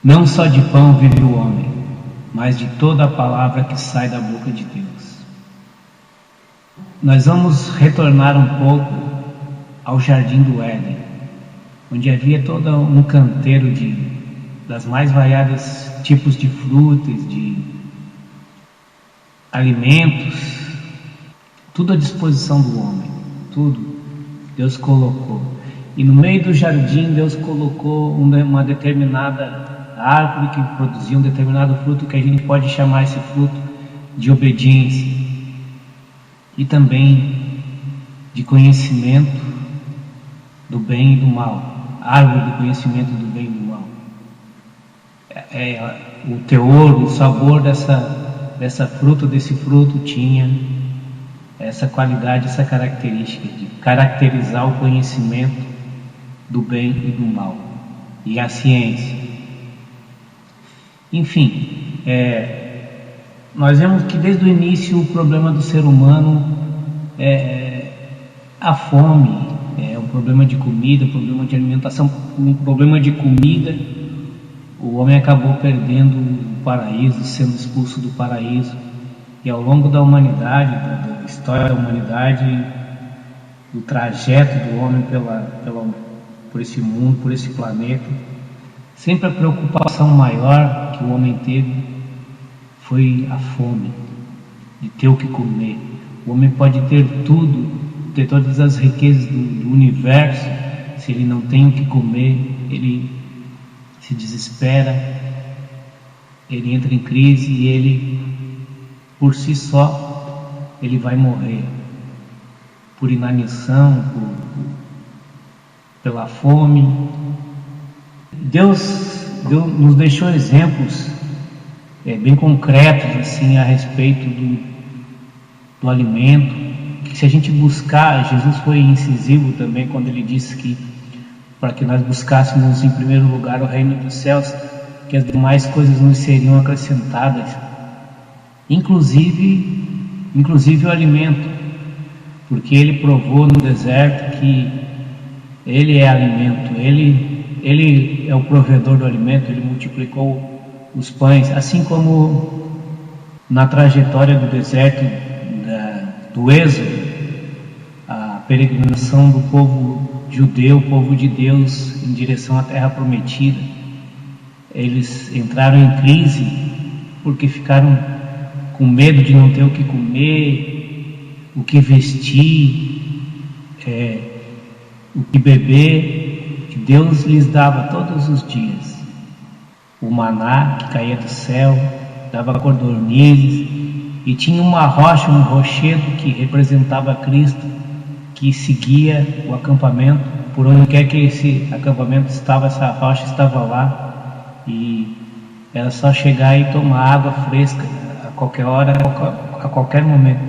Não só de pão vive o homem, mas de toda a palavra que sai da boca de Deus. Nós vamos retornar um pouco ao Jardim do Éden, onde havia todo um canteiro das mais variadas tipos de frutas, de alimentos, tudo à disposição do homem, tudo Deus colocou. E no meio do jardim Deus colocou uma determinada árvore que produzia um determinado fruto, que a gente pode chamar esse fruto de obediência e também de conhecimento do bem e do mal, árvore do conhecimento do bem e do mal. O teor, o sabor dessa fruta, desse fruto tinha essa qualidade, essa característica de caracterizar o conhecimento do bem e do mal e a ciência. Enfim, nós vemos que desde o início o problema do ser humano é a fome, é um problema de comida, um problema de alimentação, um problema de comida. O homem acabou perdendo o paraíso, sendo expulso do paraíso, e ao longo da humanidade, da história da humanidade, do trajeto do homem por esse mundo, por esse planeta, sempre a preocupação maior que o homem teve foi a fome, de ter o que comer. O homem pode ter tudo, ter todas as riquezas do universo, se ele não tem o que comer, ele se desespera, ele entra em crise e ele, por si só, ele vai morrer por inanição, pela fome. Deus nos deixou exemplos bem concretos assim, a respeito do alimento, que se a gente buscar, Jesus foi incisivo também quando ele disse que para que nós buscássemos em primeiro lugar o reino dos céus, que as demais coisas nos seriam acrescentadas, inclusive o alimento, porque ele provou no deserto que ele é alimento, ele é o provedor do alimento, ele multiplicou os pães, assim como na trajetória do deserto, do Êxodo, a peregrinação do povo judeu, o povo de Deus, em direção à terra prometida. Eles entraram em crise porque ficaram com medo de não ter o que comer, o que vestir, o que beber, que Deus lhes dava todos os dias. O maná que caía do céu, dava codornizes, e tinha uma rocha, um rochedo que representava Cristo, que seguia o acampamento. Por onde quer que esse acampamento estava, essa rocha estava lá, e era só chegar e tomar água fresca a qualquer hora, a qualquer momento.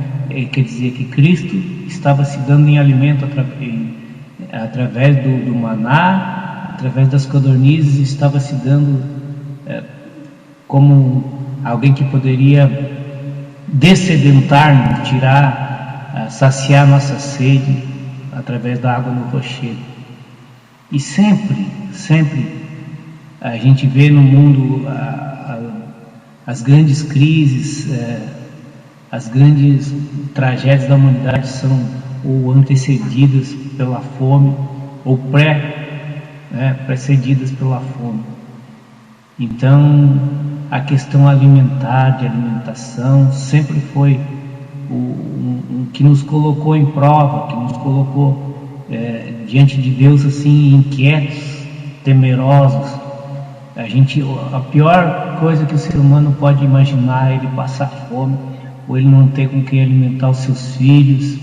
Quer dizer que Cristo estava se dando em alimento através do maná, através das codornizes, estava se dando como alguém que poderia dessedentar, saciar nossa sede através da água no rochedo. E sempre a gente vê no mundo as grandes crises, as grandes tragédias da humanidade são ou antecedidas pela fome ou precedidas pela fome. Então a questão alimentar, de alimentação, sempre foi o que nos colocou em prova, que nos colocou diante de Deus assim, inquietos, temerosos. A pior coisa que o ser humano pode imaginar é ele passar fome, ou ele não ter com quem alimentar os seus filhos,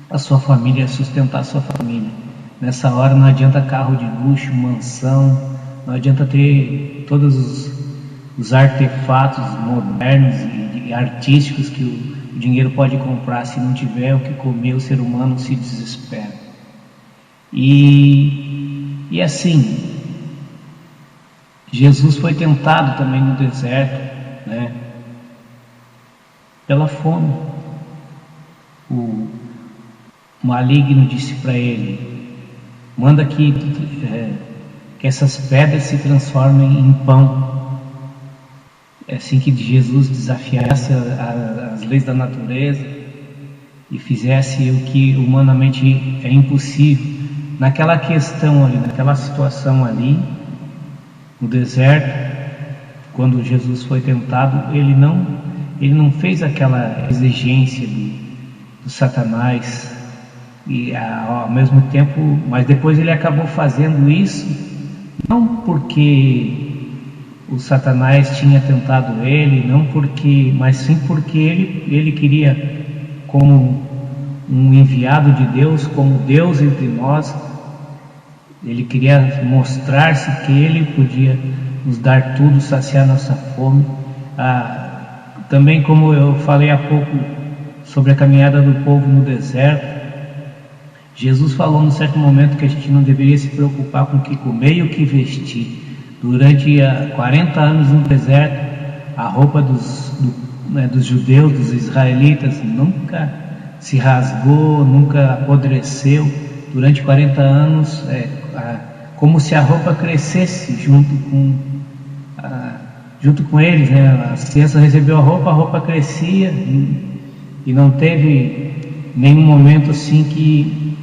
a sua família, sustentar a sua família. Nessa hora não adianta carro de luxo, mansão, não adianta ter todos os artefatos modernos e artísticos que o dinheiro pode comprar. Se não tiver o que comer, o ser humano se desespera. E assim, Jesus foi tentado também no deserto, pela fome. O maligno disse para ele: manda aqui que essas pedras se transformem em pão. É assim que Jesus desafiasse as leis da natureza e fizesse o que humanamente é impossível. Naquela questão ali, naquela situação ali, no deserto, quando Jesus foi tentado, ele não fez aquela exigência do Satanás, e ao mesmo tempo, mas depois ele acabou fazendo isso, não porque o Satanás tinha tentado ele, mas sim porque ele queria, como um enviado de Deus, como Deus entre nós, ele queria mostrar-se que ele podia nos dar tudo, saciar nossa fome. Também, como eu falei há pouco sobre a caminhada do povo no deserto, Jesus falou num certo momento que a gente não deveria se preocupar com o que comer e o que vestir. Durante 40 anos no deserto, a roupa dos judeus, dos israelitas, nunca se rasgou, nunca apodreceu. Durante 40 anos, como se a roupa crescesse junto com eles, né? As crianças recebeu a roupa crescia e não teve nenhum momento assim que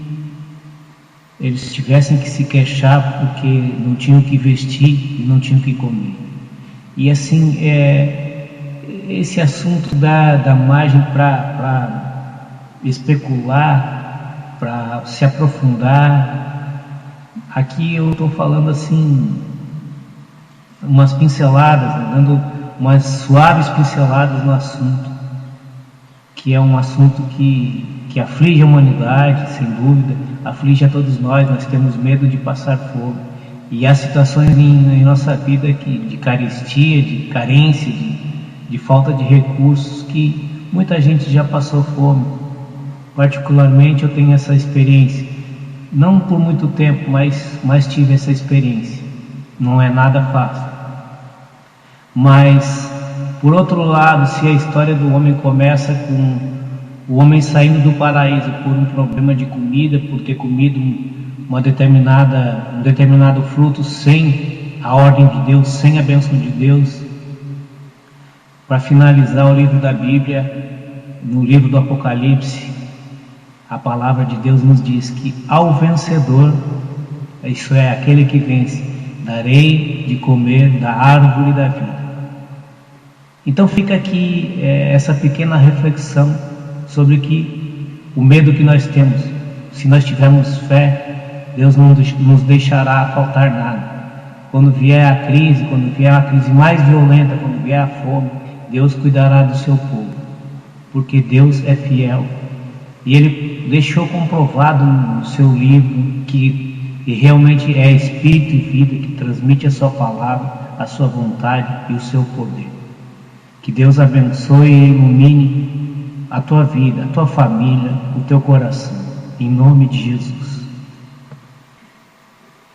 eles tivessem que se queixar porque não tinham o que vestir e não tinham o que comer. E assim, esse assunto da margem para especular, para se aprofundar. Aqui eu estou falando assim, umas pinceladas, né, dando umas suaves pinceladas no assunto, que é um assunto que aflige a humanidade, sem dúvida, aflige a todos nós temos medo de passar fome. E há situações em nossa vida de carestia, de carência, de falta de recursos, que muita gente já passou fome. Particularmente eu tenho essa experiência, não por muito tempo, mas tive essa experiência. Não é nada fácil. Mas, por outro lado, se a história do homem começa com o homem saindo do paraíso por um problema de comida, por ter comido um determinado fruto sem a ordem de Deus, sem a bênção de Deus. Para finalizar o livro da Bíblia, no livro do Apocalipse, a palavra de Deus nos diz que ao vencedor, isso é, aquele que vence, darei de comer da árvore da vida. Então fica aqui essa pequena reflexão sobre o medo que nós temos. Se nós tivermos fé, Deus não nos deixará faltar nada. Quando vier a crise mais violenta, quando vier a fome, Deus cuidará do seu povo, porque Deus é fiel. E Ele deixou comprovado no seu livro que realmente é Espírito e vida, que transmite a sua palavra, a sua vontade e o seu poder. Que Deus abençoe e ilumine a tua vida, a tua família, o teu coração, em nome de Jesus.